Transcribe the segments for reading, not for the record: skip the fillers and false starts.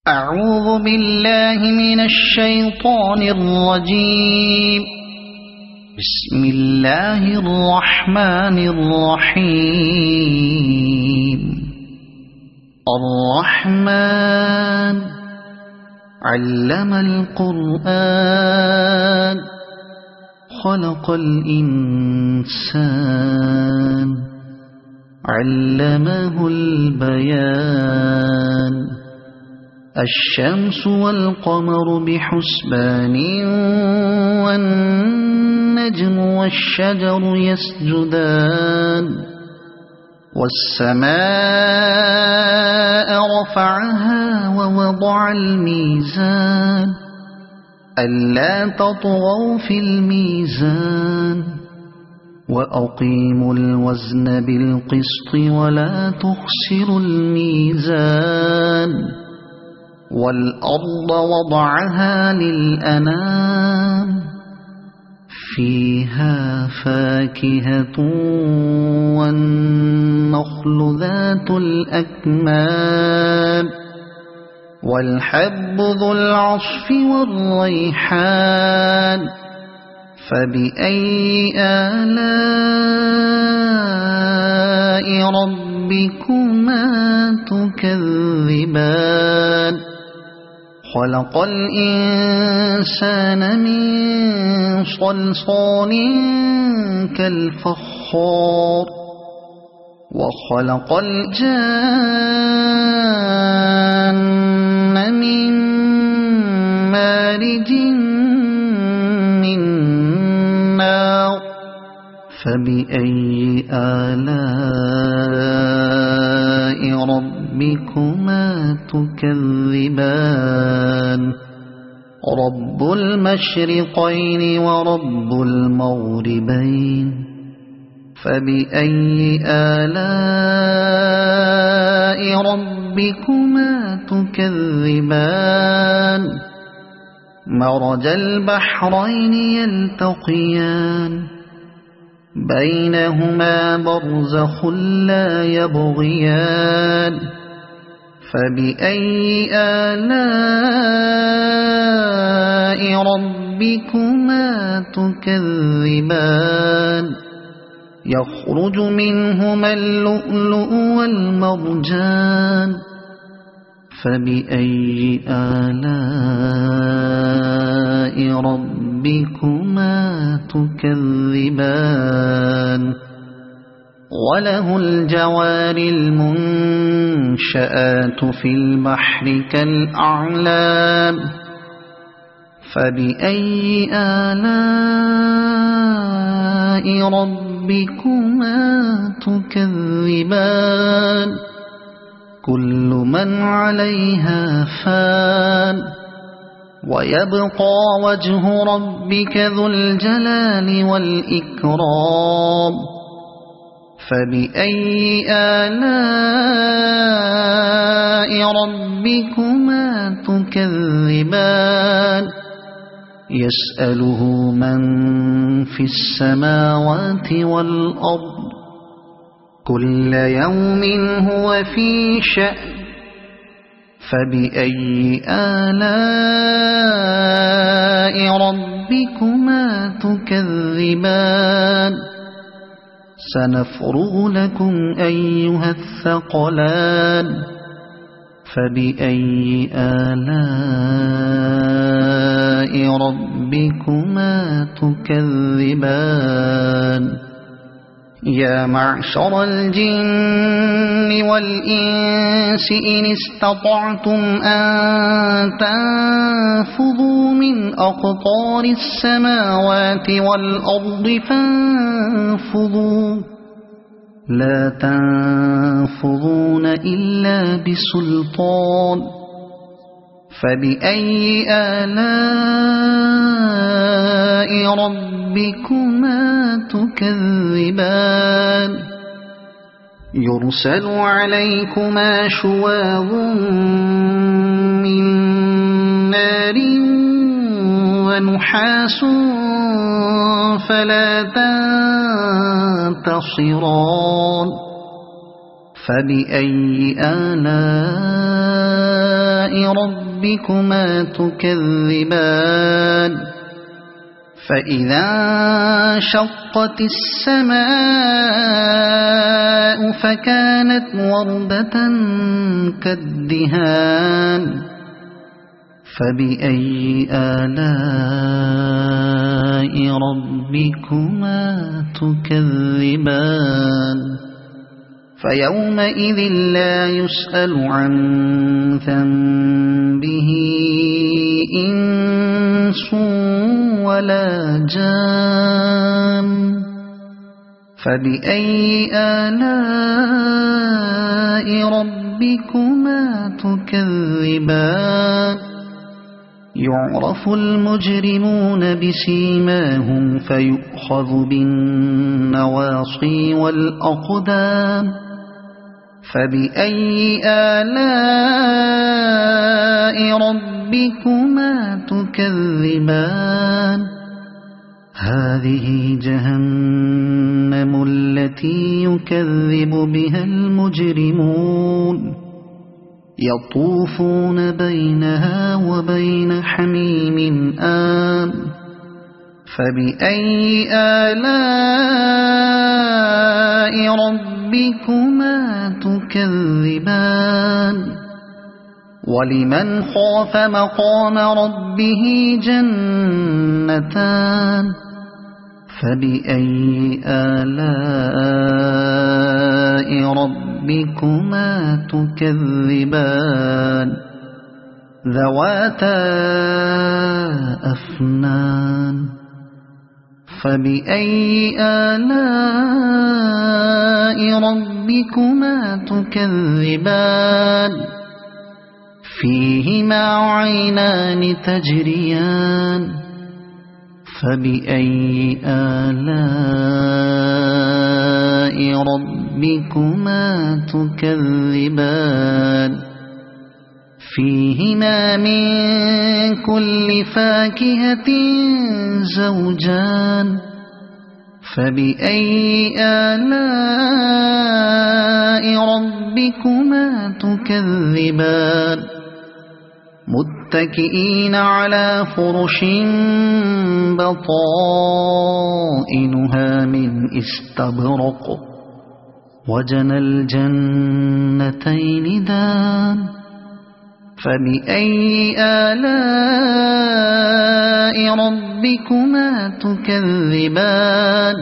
أعوذ بالله من الشيطان الرجيم. بسم الله الرحمن الرحيم. الرحمن علم القرآن خلق الإنسان علمه البيان. الشمس والقمر بحسبان والنجم والشجر يسجدان. والسماء رفعها ووضع الميزان ألا تطغوا في الميزان وأقيموا الوزن بالقسط ولا تخسروا الميزان. والأرض وضعها للأنام فيها فاكهة والنخل ذات الأكمام والحب ذو العصف والريحان. فبأي آلاء ربكما تكذبان. خلق الإنسان من صلصال كالفخار وخلق الجان من مارج من نار. فبأي آلاء ربكما تكذبان. رب المشرقين ورب المغربين. فبأي آلاء ربكما تكذبان. مرج البحرين يلتقيان بينهما برزخ لا يبغيان. فبأي آلاء ربكما تكذبان. يخرج منهما اللؤلؤ والمرجان. فبأي آلاء ربكما تكذبان. وله الجوار المنشآت في البحر كالأعلام. فبأي آلاء ربكما تكذبان. كل من عليها فان ويبقى وجه ربك ذو الجلال والإكرام. فبأي آلاء ربكما تكذبان. يسأله من في السماوات والأرض كل يوم هو في شأن. فبأي آلاء ربكما تكذبان. سنفرغ لكم أيها الثقلان. فبأي آلاء ربكما تكذبان. يا معشر الجن والإنس إن استطعتم أن تنفذوا من أقطار السماوات والأرض فانفذوا لا تنفذون إلا بسلطان. فبأي آلاء ربكما تكذبان. يرسل عليكما شواظ من نار ونحاس فلا تنتصران. فبأي آلاء ربكما تكذبان فإذا انشقت السماء فكانت وردة كالدهان فبأي آلاء ربكما تكذبان فيومئذ لا يسأل عن ذنبه إنس ولا جان فبأي آلاء ربكما تكذبان يعرف المجرمون بسيماهم فيؤخذ بالنواصي والأقدام فبأي آلاء ربكما تكذبان هذه جهنم التي يكذب بها المجرمون يطوفون بينها وبين حميم آن فبأي آلاء ربكما تكذبان ولمن خاف مقام ربه جنتان فبأي آلاء ربكما تكذبان ذواتا أفنان فبأي آلاء ربكما تكذبان فيهما عينان تجريان فبأي آلاء ربكما تكذبان فيهما من كل فاكهة زوجان فبأي آلاء ربكما تكذبان متكئين على فرش بطائنها من استبرق وجنى الجنتين دان فبأي آلاء ربكما تكذبان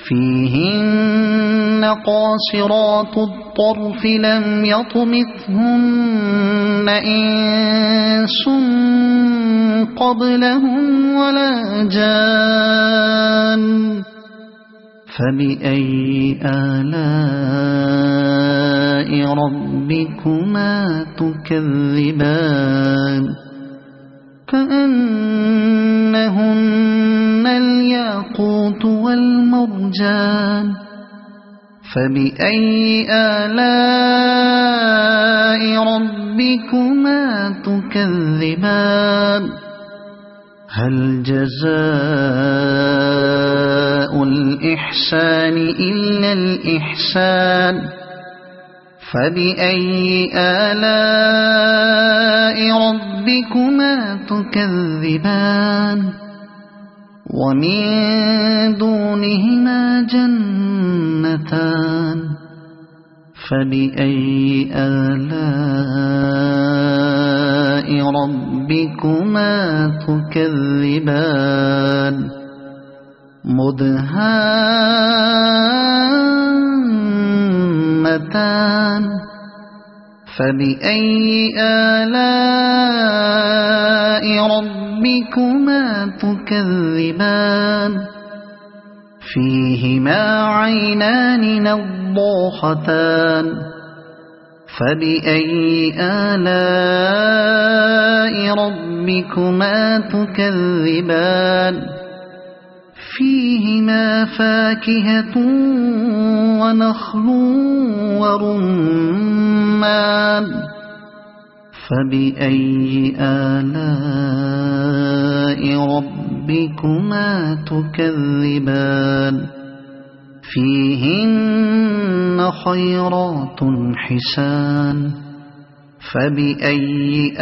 فيهن قاصرات الطرف لم يطمثهن إنس قبلهم ولا جان فبأي آلاء ربكما تكذبان كأنهن الياقوت والمرجان فبأي آلاء ربكما تكذبان هل جزاء الإحسان إلا الإحسان فبأي آلاء ربكما تكذبان ومن دونهما جنتان فبأي آلاء ربكما تكذبان مدهامتان فبأي آلاء ربكما تكذبان فيهما عينان نضاختان فبأي آلاء ربكما تكذبان فيهما فاكهة ونخل ورمان فبأي آلاء ربكما تكذبان فيهن خيرات حسان فبأي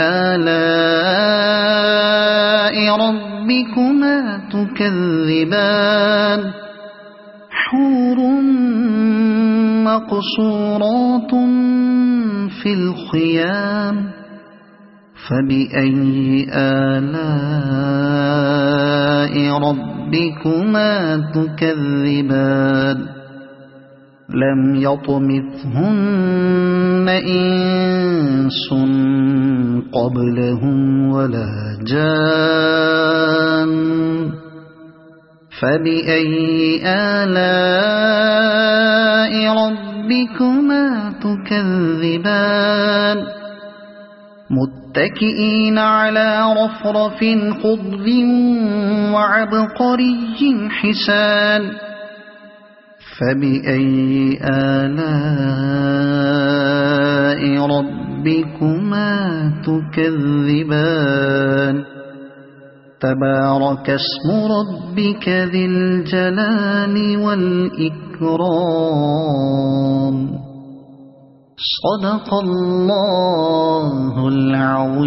آلاء ربكما تكذبان حور مقصورات في الخيام فبأي آلاء ربكما تكذبان لم يطمثهن إنس قبلهم ولا جان فبأي آلاء ربكما تكذبان متكئين على رفرف خضر وعبقري حسان فبأي آلاء ربكما تكذبان تبارك اسم ربك ذي الجلال والإكرام صدق الله العظيم.